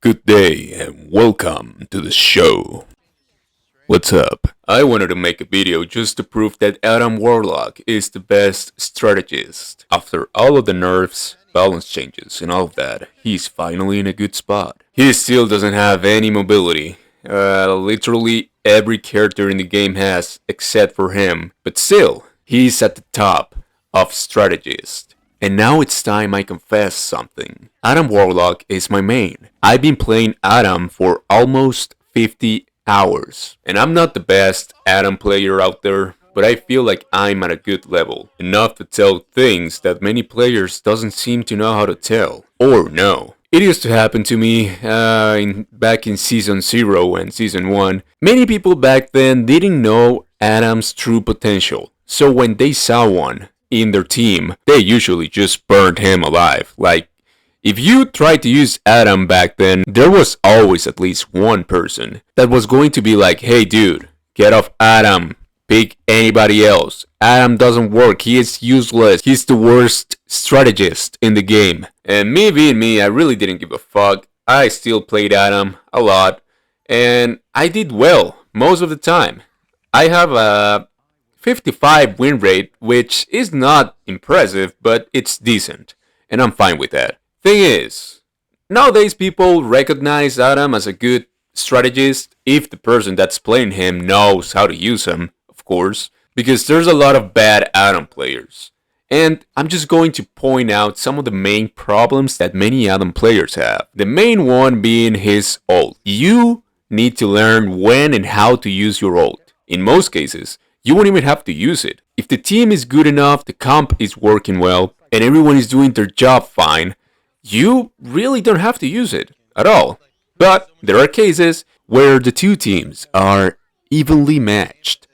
Good day and welcome to the show. What's up? I wanted to make a video just to prove that WARLOCK is the best strategist. After all of the nerfs, balance changes and all of that, he's finally in a good spot. He still doesn't have any mobility. Literally every character in the game has except for him. But still, he's at the top of strategist. And now it's time I confess something. WARLOCK is my main. I've been playing Adam for almost 50 hours. And I'm not the best Adam player out there, but I feel like I'm at a good level. Enough to tell things that many players doesn't seem to know how to tell. Or know. It used to happen to me back in Season 0 and Season 1. Many people back then didn't know Adam's true potential. So when they saw one in their team, they usually just burned him alive. Like, if you tried to use Adam back then, there was always at least one person that was going to be like, hey dude, get off Adam, pick anybody else. Adam doesn't work, he is useless, he's the worst strategist in the game. And me being me, I really didn't give a fuck. I still played Adam a lot, and I did well most of the time. I have a 55 win rate, which is not impressive, but it's decent, and I'm fine with that. Thing is, nowadays people recognize Adam as a good strategist if the person that's playing him knows how to use him, of course, because there's a lot of bad Adam players. And I'm just going to point out some of the main problems that many Adam players have. The main one being his ult. You need to learn when and how to use your ult. In most cases, you won't even have to use it. If the team is good enough, the comp is working well, and everyone is doing their job fine, you really don't have to use it at all. But there are cases where the two teams are evenly matched,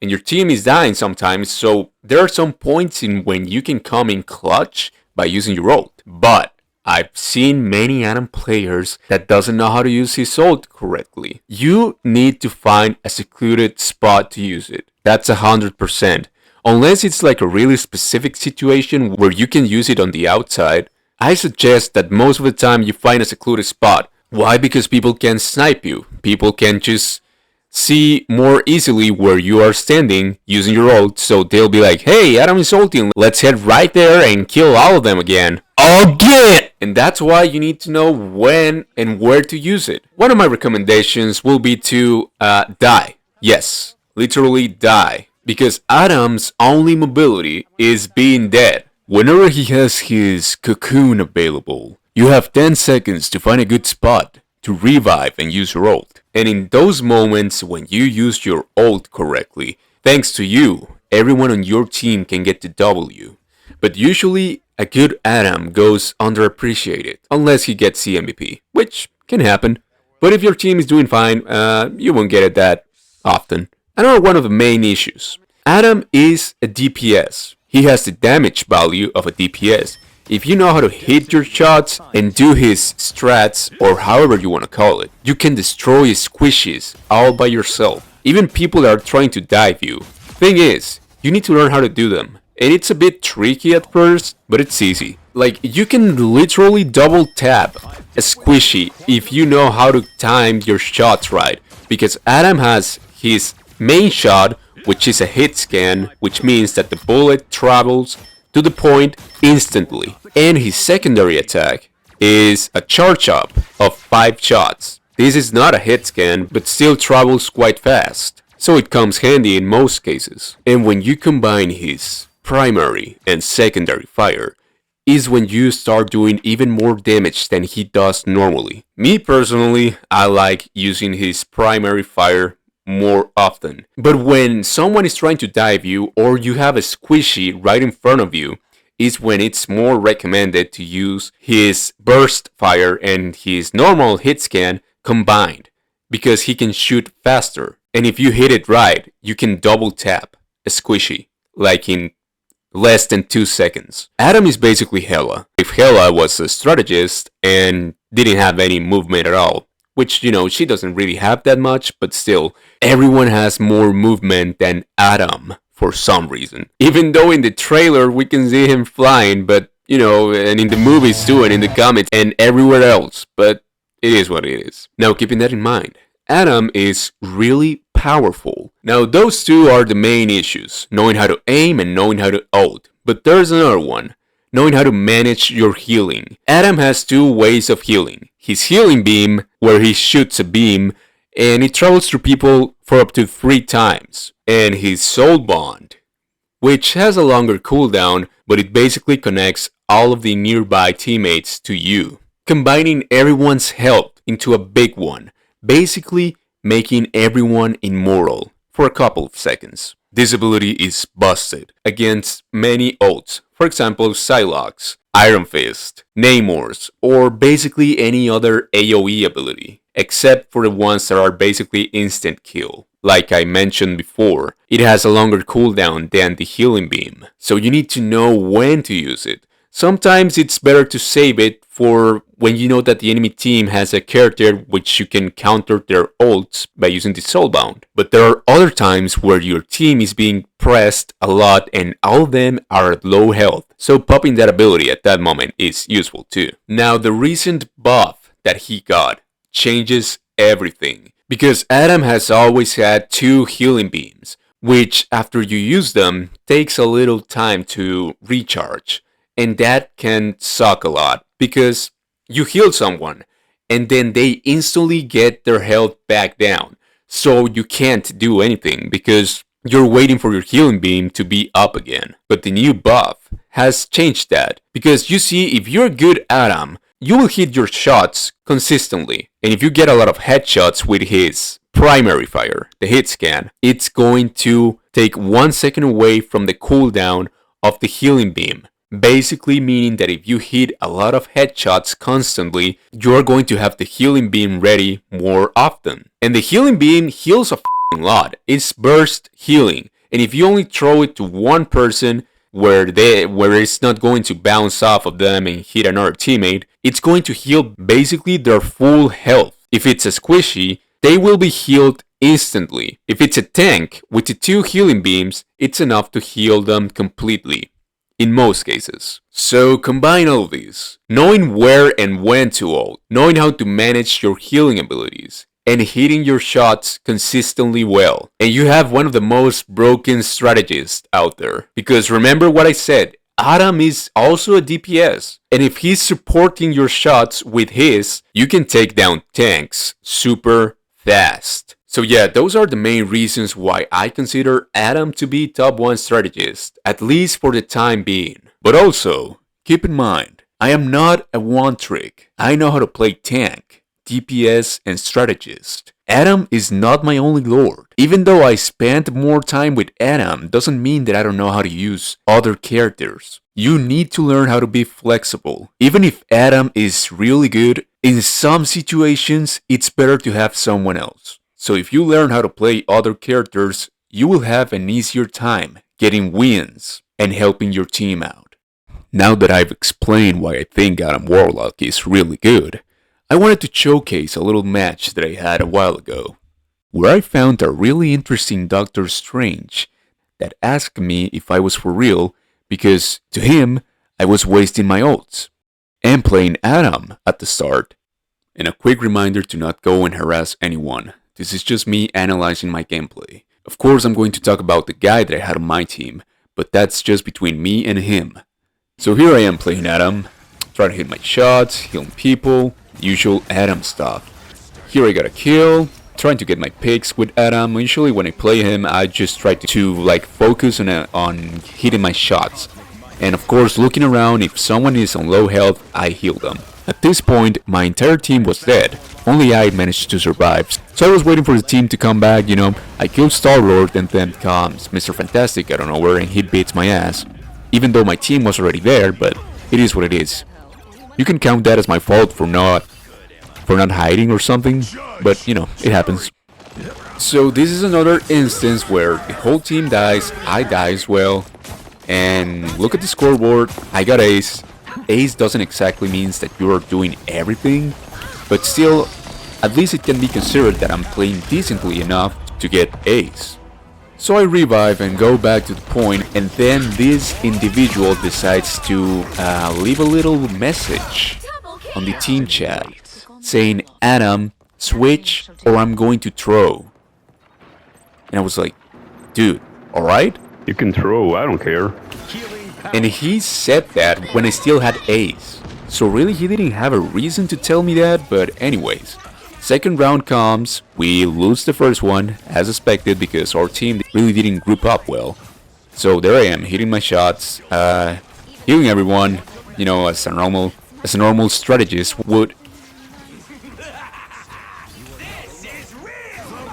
and your team is dying sometimes, so there are some points in when you can come in clutch by using your ult. But I've seen many Adam players that doesn't know how to use his ult correctly. You need to find a secluded spot to use it. That's 100%. Unless it's like a really specific situation where you can use it on the outside, I suggest that most of the time you find a secluded spot. Why? Because people can snipe you. People can just see more easily where you are standing using your ult, so they'll be like, hey, Adam is ulting, let's head right there and kill all of them again. Again! And that's why you need to know when and where to use it. One of my recommendations will be to die. Yes, literally die. Because Adam's only mobility is being dead. Whenever he has his cocoon available, you have 10 seconds to find a good spot to revive and use your ult. And in those moments when you use your ult correctly, thanks to you, everyone on your team can get the W. But usually, a good Adam goes underappreciated, unless he gets the MVP, which can happen. But if your team is doing fine, you won't get it that often. Another one of the main issues. Adam is a DPS. He has the damage value of a DPS. If you know how to hit your shots and do his strats, or however you want to call it, you can destroy squishies all by yourself. Even people that are trying to dive you. Thing is, you need to learn how to do them. And it's a bit tricky at first, but it's easy. Like, you can literally double tap a squishy if you know how to time your shots right. Because Adam has his main shot, which is a hit scan, which means that the bullet travels to the point instantly. And his secondary attack is a charge up of 5 shots. This is not a hit scan, but still travels quite fast, so it comes handy in most cases. And when you combine his primary and secondary fire, is when you start doing even more damage than he does normally. Me personally, I like using his primary fire more often. But when someone is trying to dive you or you have a squishy right in front of you, is when it's more recommended to use his burst fire and his normal hit scan combined, because he can shoot faster. And if you hit it right, you can double tap a squishy, like in less than 2 seconds. Adam is basically Hela. If Hela was a strategist and didn't have any movement at all, which, you know, she doesn't really have that much, but still, everyone has more movement than Adam for some reason. Even though in the trailer we can see him flying, but, you know, and in the movies too, and in the comics, and everywhere else. But it is what it is. Now, keeping that in mind, Adam is really powerful. Now, those two are the main issues, knowing how to aim and knowing how to ult. But there's another one, knowing how to manage your healing. Adam has two ways of healing. His healing beam, where he shoots a beam, and it travels through people for up to 3 times. And his soul bond, which has a longer cooldown, but it basically connects all of the nearby teammates to you, combining everyone's health into a big one, basically making everyone immortal for a couple of seconds. This ability is busted against many ults, for example Psylocke's, Iron Fist, Namor's, or basically any other AoE ability, except for the ones that are basically instant kill. Like I mentioned before, it has a longer cooldown than the healing beam, so you need to know when to use it. Sometimes it's better to save it for when you know that the enemy team has a character which you can counter their ults by using the soulbound. But there are other times where your team is being pressed a lot and all of them are at low health, so popping that ability at that moment is useful too. Now, the recent buff that he got changes everything, because Adam has always had 2 healing beams, which after you use them takes a little time to recharge. And that can suck a lot, because you heal someone and then they instantly get their health back down. So you can't do anything because you're waiting for your healing beam to be up again. But the new buff has changed that, because you see, if you're good Adam, you will hit your shots consistently. And if you get a lot of headshots with his primary fire, the hit scan, it's going to take 1 second away from the cooldown of the healing beam. Basically meaning that if you hit a lot of headshots constantly, you're going to have the healing beam ready more often. And the healing beam heals a lot. It's burst healing. And if you only throw it to one person where it's not going to bounce off of them and hit another teammate, it's going to heal basically their full health. If it's a squishy, they will be healed instantly. If it's a tank with the 2 healing beams, it's enough to heal them completely. In most cases. So combine all of these, knowing where and when to ult, knowing how to manage your healing abilities, and hitting your shots consistently well, and you have one of the most broken strategists out there. Because remember what I said, Adam is also a DPS, and if he's supporting your shots with his, you can take down tanks super fast. So yeah, those are the main reasons why I consider Adam to be top 1 strategist, at least for the time being. But also, keep in mind, I am not a one-trick. I know how to play tank, DPS, and strategist. Adam is not my only lord. Even though I spent more time with Adam, doesn't mean that I don't know how to use other characters. You need to learn how to be flexible. Even if Adam is really good, in some situations, it's better to have someone else. So if you learn how to play other characters, you will have an easier time getting wins and helping your team out. Now that I've explained why I think Adam Warlock is really good, I wanted to showcase a little match that I had a while ago, where I found a really interesting Doctor Strange that asked me if I was for real, because to him, I was wasting my ults and playing Adam at the start. And a quick reminder to not go and harass anyone. This is just me analyzing my gameplay. Of course, I'm going to talk about the guy that I had on my team, but that's just between me and him. So here I am playing Adam, trying to hit my shots, healing people, usual Adam stuff. Here I got a kill, trying to get my picks with Adam. Usually when I play him, I just try to focus on hitting my shots. And of course, looking around, if someone is on low health, I heal them. At this point, my entire team was dead. Only I managed to survive. So I was waiting for the team to come back, you know. I killed Star-Lord and then comes Mr. Fantastic out of nowhere and he beats my ass. Even though my team was already there, but it is what it is. You can count that as my fault for not hiding or something, but you know, it happens. So this is another instance where the whole team dies, I die as well. And look at the scoreboard, I got ace. Ace doesn't exactly mean that you're doing everything, but still, at least it can be considered that I'm playing decently enough to get ace. So I revive and go back to the point, and then this individual decides to leave a little message on the team chat. saying, Adam, switch or I'm going to throw. And I was like, dude, alright? You can throw, I don't care. And he said that when I still had Ace. So really he didn't have a reason to tell me that, but anyways. Second round comes, we lose the first one, as expected, because our team really didn't group up well. So there I am, hitting my shots, healing everyone, you know, as a normal strategist would.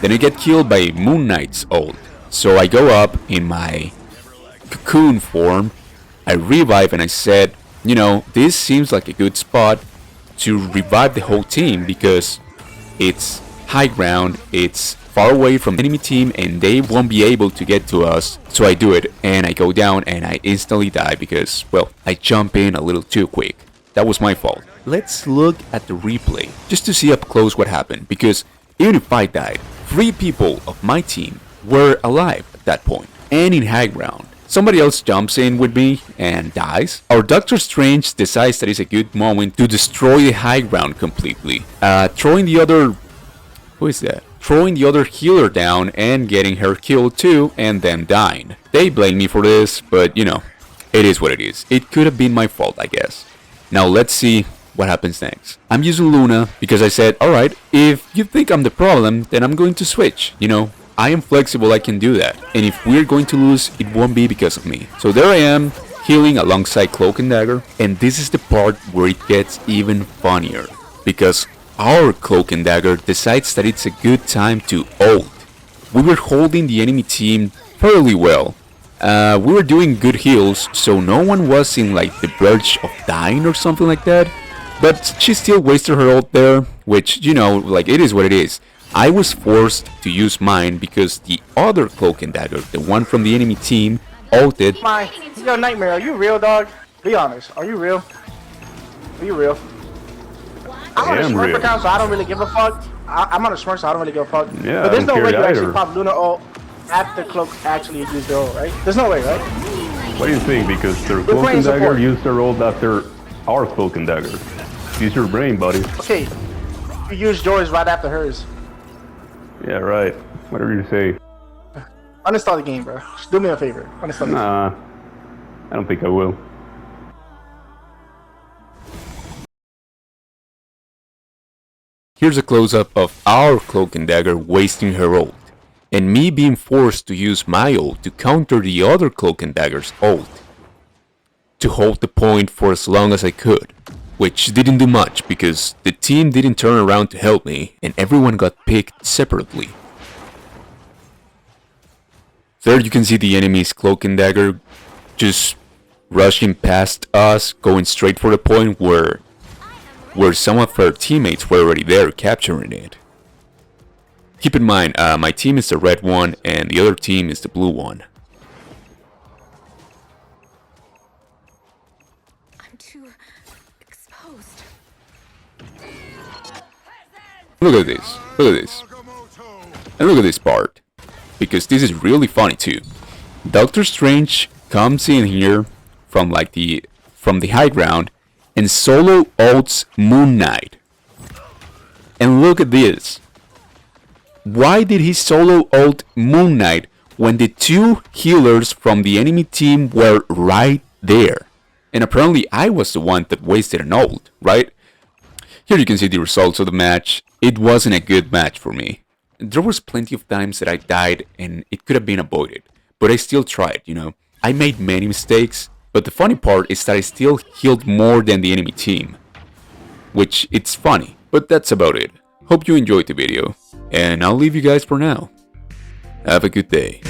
Then I get killed by Moon Knight's ult. So I go up in my cocoon form, I revive and I said, you know, this seems like a good spot to revive the whole team because it's high ground, it's far away from the enemy team and they won't be able to get to us. So I do it and I go down and I instantly die because, well, I jump in a little too quick. That was my fault. Let's look at the replay just to see up close what happened, because even if I died, 3 people of my team were alive at that point and in high ground. Somebody else jumps in with me and dies. Our Doctor Strange decides that it's a good moment to destroy the high ground completely. Throwing the other... Who is that? Throwing the other healer down and getting her killed too and then dying. They blame me for this, but you know, it is what it is. It could have been my fault, I guess. Now let's see what happens next. I'm using Luna because I said, alright, if you think I'm the problem, then I'm going to switch, you know. I am flexible, I can do that. And if we're going to lose, it won't be because of me. So there I am, healing alongside Cloak and Dagger. And this is the part where it gets even funnier. Because our Cloak and Dagger decides that it's a good time to ult. We were holding the enemy team fairly well. We were doing good heals, so no one was in like the verge of dying or something like that. But she still wasted her ult there, which, you know, like it is what it is. I was forced to use mine because the other Cloak and Dagger, the one from the enemy team, ulted. Yo, Nightmare, are you real, dog? Be honest, are you real? Are you real? I'm on a Smurf account, so I don't really give a fuck. I'm on a Smurf, so I don't really give a fuck. Yeah, but there's no way you actually either. pop Luna ult after Cloak actually used their ult, right? There's no way, right? What do you think? Because their Cloak and Dagger used their ult after our Cloak and Dagger. Use your brain, buddy. Okay, you used yours right after hers. Yeah, right. Whatever you say. Uninstall the game, bro. Just do me a favor. Uninstall the game. Nah, I don't think I will. Here's a close-up of our Cloak and Dagger wasting her ult, and me being forced to use my ult to counter the other Cloak and Dagger's ult, to hold the point for as long as I could, which didn't do much because the team didn't turn around to help me and everyone got picked separately. There you can see the enemy's Cloak and Dagger just rushing past us, going straight for the point where some of our teammates were already there capturing it. Keep in mind, my team is the red one and the other team is the blue one. I'm too exposed. Look at this, look at this. And look at this part, because this is really funny too. Doctor Strange comes in here from the high ground and solo ults Moon Knight. And look at this. Why did he solo ult Moon Knight when the 2 healers from the enemy team were right there? And apparently I was the one that wasted an ult, right? Here you can see the results of the match. It wasn't a good match for me. There was plenty of times that I died and it could have been avoided. But I still tried, you know. I made many mistakes. But the funny part is that I still healed more than the enemy team. Which, it's funny, but that's about it. Hope you enjoyed the video, and I'll leave you guys for now. Have a good day.